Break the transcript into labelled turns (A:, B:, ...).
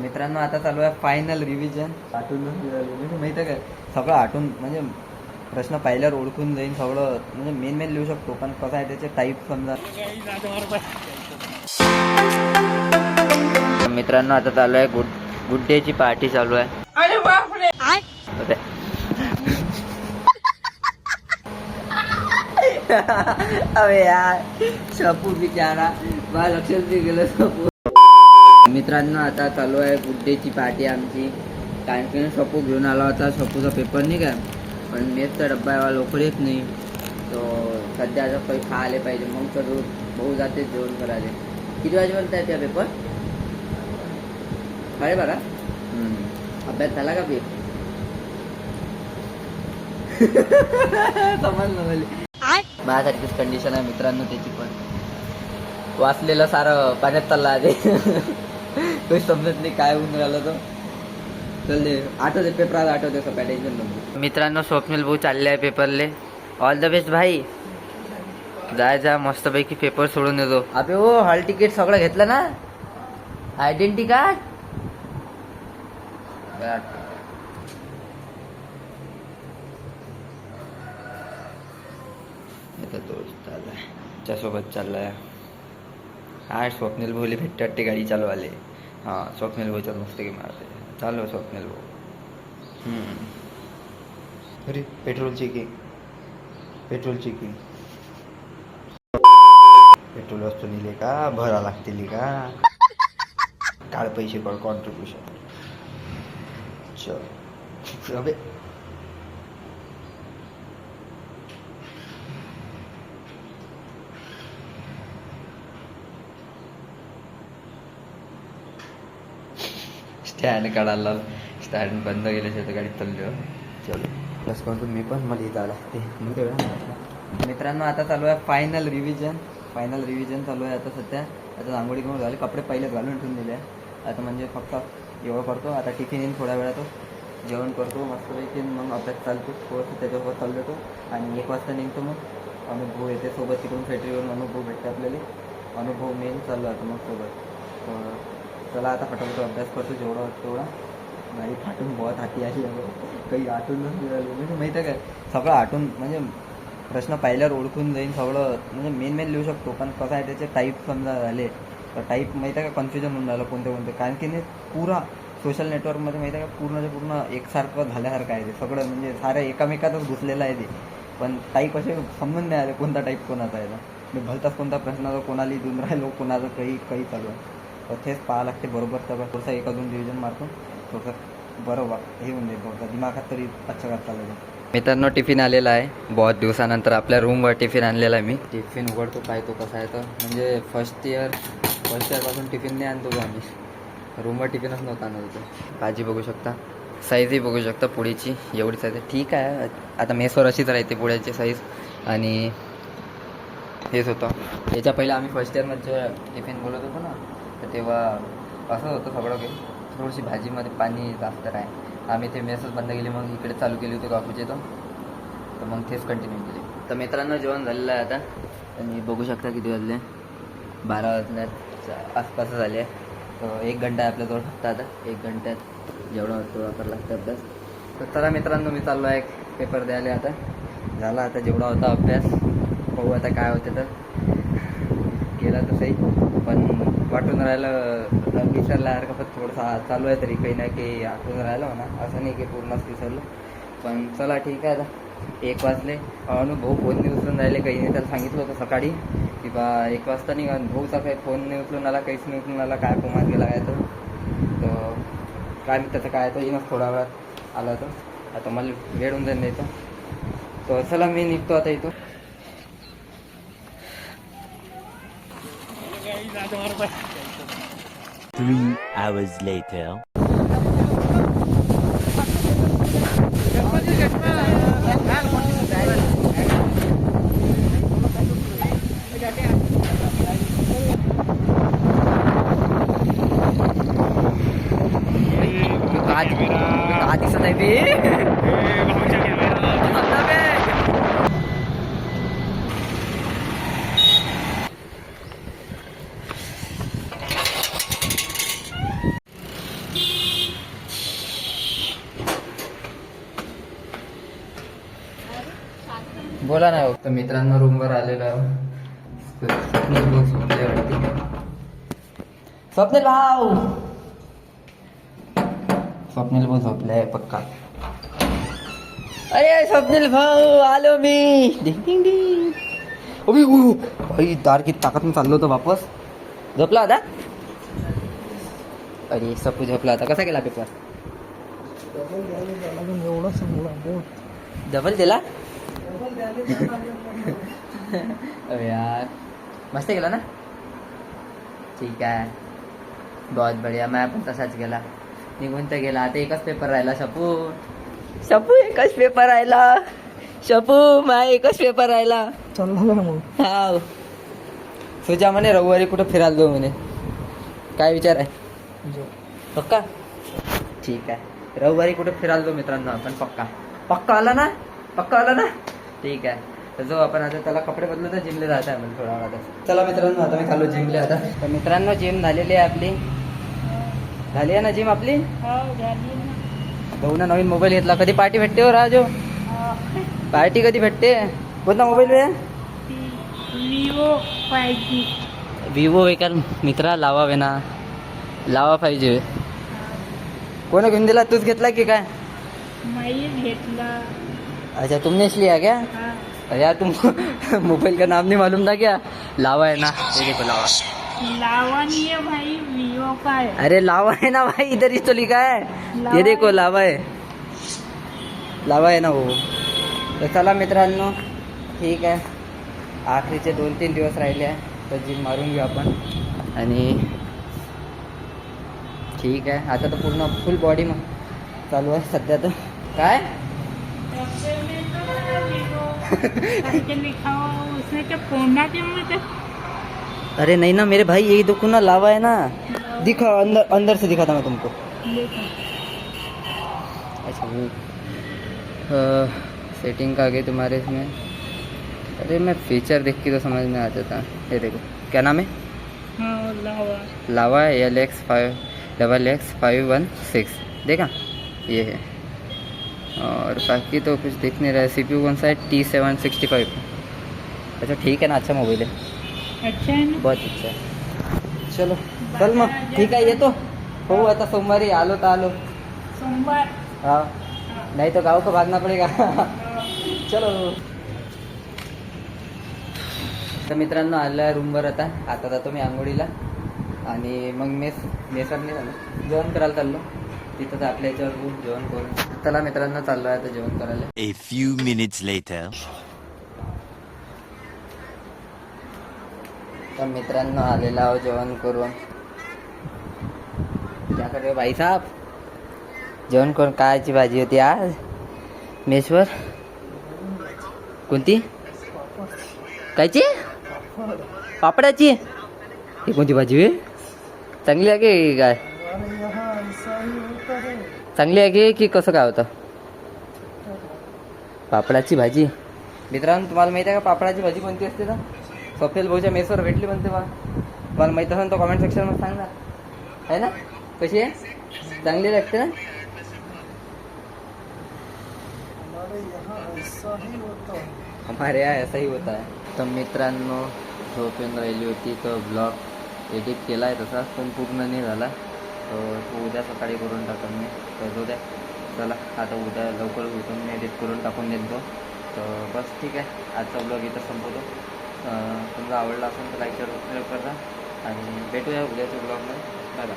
A: मित्रांनो आता चालू आहे फायनल रिव्हिजन. आठवून माहिती आहे काय, सगळं आठवून म्हणजे प्रश्न पाहिल्यावर ओळखून जाईन सगळं, म्हणजे मेन लिहू शकतो, पण कसं आहे त्याचे टाईप समजा. मित्रांनो आता चालू आहे गुड डेची पार्टी चालू आहे. अरे बापरे. अबे यार शपू बिचारा मला लक्षात नाही गेलं शपू. मित्रांनो आता चालू आहे गुड डेची पार्टी आमची. कारण की शपू घेऊन आला होता, शपूचा पेपर नाही का, पण मेसचा डब्बा लवकर येत नाही, तो सध्या आता काही खा आले पाहिजे, मग तर भाऊ जाते जेवण करायला. किती वाजेपर्यंत आहे त्या पेपर? 12:30. अभ्यास झाला का बे? समजलं मला. माझ्यासारखीच कंडिशन आहे मित्रांनो त्याची पण. वाचलेलं सारं पाण्यात चालला आहे. काही समजत नाही काय होऊन राहिलं तर. चल दे आठवते पेपर आठवते सगळ्या टेन्शन नको. मित्रांनो स्वप्नील भाऊ चालले आहे पेपरले. ऑल द बेस्ट भाई. जा मस्तपैकी पेपर सोडून येतो. अबे हो हॉल तिकीट सगळं घेतलं ना? आयडेंटिटी कार्ड सोबत चाललाय. हा स्वप्नील भाऊले भेटते वाटते गाडी चालवाले. हां स्वप्नील भाऊच्या मस्त की मारते. चालू स्वप्नील भाऊ. अरे पेट्रोल चेकिंग पेट्रोल वस्तू नेले का भरा लागतील का? काढ पैसे कर कॉन्ट्रीब्युशन. चल अबे स्टँड काढायला स्टँड बंद केल्याशिवाय तर गाडीत चाललो. चलो प्लस करतो मी पण, मला जावं लागते मग तेवढं. मित्रांनो आता चालू आहे फायनल रिव्हिजन चालू आहे आता सध्या. आता रांगोळी करून झाली, कपडे पहिलेच घालून ठेवून दिले आहे. आता म्हणजे फक्त एवढं करतो, आता टिफिन येईन थोड्या वेळात, जेवण करतो मस्तपैकी, मग अभ्यास चालतो थोडंसं त्याच्यासोबत चालू येतो. आणि 1 वाजता निघतो. मग अनुभव येते सोबत, तिकडून फॅक्टरीवरून अनुभव भेटते आपल्याला. अनुभव मेन चालू आहे मग सोबत. चला आता फटाफट अभ्यास करतो जेवढा होतं तेवढा. गाडी फाटून बहुत हाती आली काही आठवून म्हणजे माहिती आहे काय, सगळं आठवून म्हणजे प्रश्न पाहिल्यावर ओळखून जाईन सगळं, म्हणजे मेन लिहू शकतो, पण कसं आहे त्याचे टाईप समजा झाले तर टाईप माहिती आहे का कन्फ्युजन होऊन राहिलं कोणते. कारण की नाही पुरा सोशल नेटवर्कमध्ये माहिती आहे का पूर्ण एकसारखं झाल्यासारखं आहे ते सगळं, म्हणजे सारं एकामेकातच घुसलेलं आहे ते. पण टाईप असे समजून नाही आले कोणता टाईप कोणाचा आहे. मी भलताच कोणता प्रश्नाचा कोणाला देऊन राहिलो, कोणाचं काही चालू आहे. तर तेच पाहा लागते बरोबर. तर थोडंसं 1-2 रिव्हिजन मारतो, थोडंसं बरोबर हे होऊन जाईल, थोडंसं दिमागात तरी अच्छा करता आलं. मित्रांनो टिफिन आलेला आहे, बहुत दिवसानंतर आपल्या रूमवर टिफिन आणलेला आहे. मी टिफिन उघडतो पाहतो कसा आहे. तर म्हणजे फर्स्ट इयरपासून टिफिन नाही आणतो आम्ही, रूमवर टिफिनच नव्हता आणत होतो. भाजी बघू शकता, साईजही बघू शकता पोळीची, एवढी साईज आहे. ठीक आहे आता मेसवर अशीच राहते पोळ्याची साईज. आणि हेच होतं याच्या पहिलं आम्ही फर्स्ट इयरमध्ये टिफिन बोलत होतो ना, तर तेव्हा असं होतं सगळं काही. थोडीशी भाजीमध्ये पाणी जास्त आहे. आम्ही ते मेसच बंद केली, मग इकडे चालू केली होती काकूची, तर मग तेच कंटिन्यू केली. तर मित्रांनो जेवण झालेलं आहे आता, आणि बघू शकता किती वाजले, 12 वाजण्याच्या आसपास झाले. तर 1 घंटा आहे आपल्याजवळ फक्त. आता 1 घंट्यात जेवढा होतो वापर लागतं अभ्यास. तर चला मित्रांनो मी चाललो आहे पेपर द्यायला. आता झाला आता जेवढा होता अभ्यास, बघू आता काय होते. तर केला तसंही, पण वाटून राहिलं विसरल्यासारखं, पण थोडंसं चालू आहे तरी काही ना काही आठवून राहिलं म्हणा, असं नाही की पूर्णच विसरलं. पण चला ठीक आहे. आता 1 वाजले, भाऊ फोन नाही उचलून राहिले, काही नाही. त्याला सांगितलं होतं सकाळी की बा 1 वाजता निघा. भाऊचा काही फोन नाही उचलून आला, काहीच नाही उचलून आला, काय कोमात गेला काय तो. तर काय त्याचं काय तर येणंच थोडा वेळात आला. तर आता मला वेळ होऊन जाईल नाही तर चला मी निघतो आता इथून.
B: 3 hours later.
A: का दिसत आहे ते बोला ना. तर मित्रांनो रूमवर आलेलो आहे. स्वप्नील भाऊ झोपले वाटते. स्वप्नील भाऊ, स्वप्नील भाऊ झोपले आहे पक्का. अरे स्वप्नील भाऊ आलो मी. डिंग डिंग डिंग. अबे ओ भाई दार की ताकद चाललो होतो वापस. झोपला होता. अरे सपू झोपला होता. कसा गेला पेपर? डबल दिला. अरे यार मस्त गेला ना. ठीक आहे, बहुत बढिया. मैं पण तसाच गेला, निघून तर गेला. आता एकच पेपर राहिला. शपू शपू एकच पेपर राहिला. शपू मा एकच पेपर राहिला.
C: चालला ना मग.
A: हा तुझ्या म्हणे रविवारी कुठं फिरायला जाऊ म्हणे. काय विचार आहे? पक्का? ठीक आहे, रविवारी कुठे फिरायला जाऊ मित्रांनो आपण. पक्का पक्का आला ना? पक्का आला ना? ठीक आहे. तर जो आपण आता त्याला कपडे बदलू तर जिमले जायचं आहे थोडा वेळात. चला मित्रांनो आता मी चाललो जिमले. आता तर मित्रांनो जिम झालेली आहे आपली. झाली आहे ना जिम आपली? भाऊ ना नवीन मोबाईल घेतला. कधी पार्टी भेटते हो राजू? पार्टी कधी भेटते? कोणता मोबाईल आहे? विवो एका मित्रा लावावे ना. लावा पाहिजे. कोण घेऊन दिला? तूच घेतला की काय?
C: घेतला.
A: अच्छा तुमने इसलिए लिया क्या? यार तुम मोबाइल का नाम नहीं मालूम था क्या? लावा है ना, ये देखो लावा.
C: लावा नहीं है भाई, वीवो का है.
A: अरे लावा है ना भाई, इधर ही तो लिखा है. ये देखो लावा है. लावा है ना वो. तर चला मित्रांनो ठीक आहे. आखरीचे 2-3 दिवस राहिले आहे तर जिम मारून घेऊ आपण. आणि ठीक आहे आता तर पूर्ण फुल बॉडी मग चालू आहे सध्या. तर काय
C: लिखा हुआ उसने क्या फोड़ना के मुझे.
A: अरे नहीं ना मेरे भाई, यही देखो ना लावा है ना. दिखा अंदर, अंदर से दिखा था मैं तुमको. अच्छा वो सेटिंग का आगे तुम्हारे इसमें. अरे मैं फीचर देख के तो समझ में आ जाता. ये देखो क्या नाम है?
C: लावा.
A: लावा LX516 देखा ये है. और बाकी तो कुछ दिख नहीं रहा है. CPU कौन सा है? T765. अच्छा ठीक है ना, अच्छा मोबाइल है.
C: अच्छा है ना.
A: बहुत अच्छा है. चलो चल मग ठीक आहे येतो. हो आता सोमवारी आलो तर आलो.
C: सोमवार.
A: हाँ नहीं तो गाँव को भागना पड़ेगा. चलो. तर मित्रांनो आलं आहे रूमवर. आता जातो मी आंघोळीला आणि मग मेसवर नाही झालं जेवण करायला चाललो. तिथं तर आपल्या याच्यावर रूम जेवण करून. चला मित्रांनो चाललो आहे आता जेवण करायला.
B: A few minutes later.
A: तर मित्रांनो आलेला आहो जेवण करून. क्या कर रहे हो भाई साहब? जेवण करून. कायची भाजी होती आज मेसवर? कोणती? कायची? पापडाची. ही कोणती भाजी आहे? चांगली आहे की काय? चांगली आहे की कसं काय होतं? पापडाची भाजी. मित्रांनो तुम्हाला माहिती आहे का पापडाची भाजी कोणती असते? तर स्वप्नील भाऊच्या मेसवर भेटली म्हणते बा. तुम्हाला माहीत असेल तर कॉमेंट सेक्शनमध्ये सांगा. आहे ना? कशी आहे? चांगली लागते ना? हमारे यहाँ ऐसा ही होता है. तर मित्रांनो झोप येऊन राहिली होती तर ब्लॉग एडिट केला आहे तसाच पण पूर्ण नाही झाला. तो उद्या सकाळी करून टाकून मी. तर उद्या चला आता उद्या लवकर उठून मी एडिट करून टाकून देतो. तर बस ठीक आहे, आजचा ब्लॉग इथं संपवतो. तुम्हाला आवडला असेल तर लाईक शेअर सबस्क्राईब करा आणि भेटूया उद्याच्या ब्लॉगमध्ये. Bye bye.